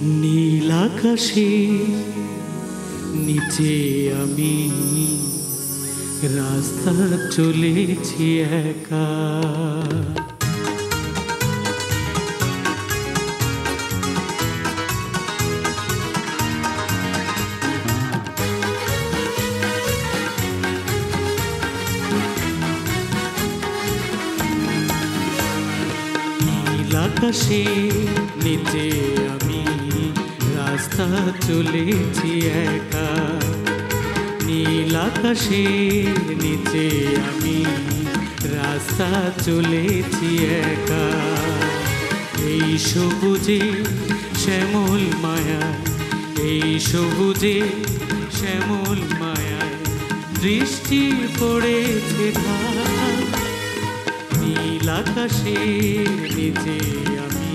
নীল আকাশে নিচে আমি রাস্তা চলেছি একা। নীল আকাশে নিচে আমি রাস্তা চলেছি একা। নীল আকাশে নিচে আমি রাস্তা চলেছি একা। এই সবুজে শ্যামল মায়ায়, এই সবুজে শ্যামল মায়ায় দৃষ্টি পড়েছে ঢাকা। নীল আকাশে নিচে আমি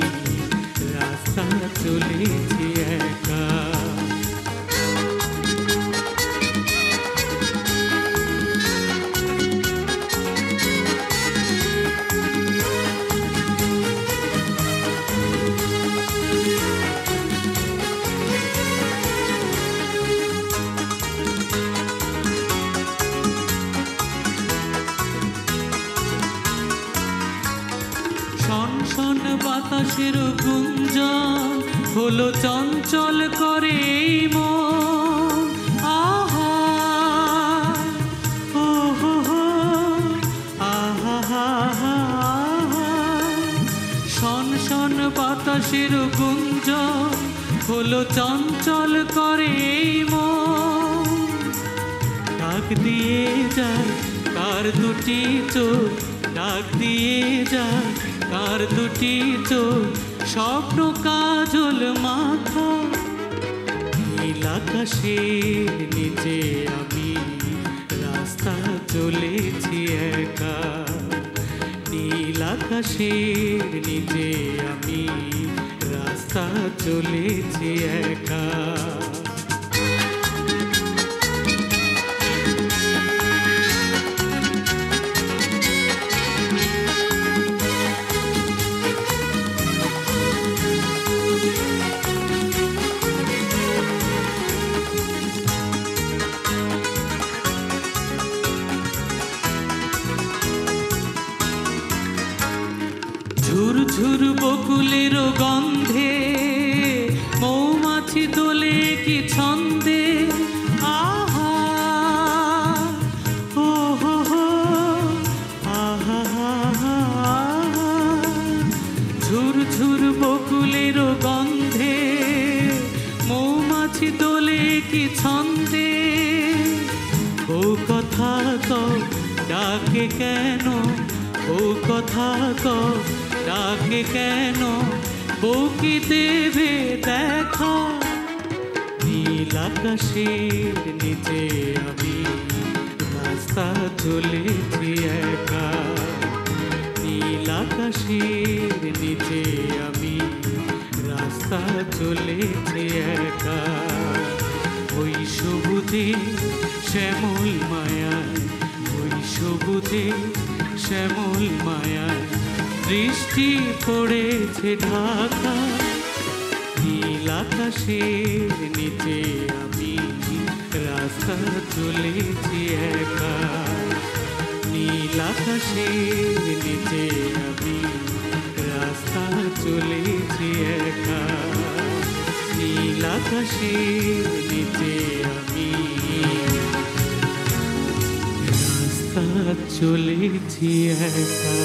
রাস্তা চলেছি একা। শনশন বাতাসের গুঞ্জন হলো চঞ্চল করে এই মন। আহা ও হো হো আহা হা হা। শনশন বাতাসের গুঞ্জন হলো চঞ্চল করে এই মন। ডাক দিয়ে যায় কার দুটি চোখ, ডাক দিয়ে যায় কার দুটি চোখ, স্বপ্ন কাজল মাথা। নীল আকাশের নিচে আমি রাস্তা চলেছি একা। নীল আকাশের নিচে আমি রাস্তা চলেছি একা। ঝুরঝুর বকুলের গন্ধে মৌমাছি দোলে কি ছন্দে। আহা ও হো হো আহা হা হা। ঝুরঝুর বকুলের গন্ধে মৌমাছি দোলে কি ছন্দে। ও কথা কও ডাকে কেন, ও কথা কও ডাকে কেন, বউকি দেবে দেখা। নীল আকাশের নিচে আমি রাস্তা চলেছি একা। নীল আকাশের নিচে আমি রাস্তা চলেছি একা। ওই সবুজে শ্যামল মায়ায়, ওই সবুজে শ্যামল মায়ায় দৃষ্টি পড়েছে ঢাকা। নীল আকাশের নিচে আমি রাস্তা চলেছি একা। নীল আকাশের নিচে আমি রাস্তা চলেছি একা। নীল আকাশের নিচে আমি রাস্তা চলেছি একা।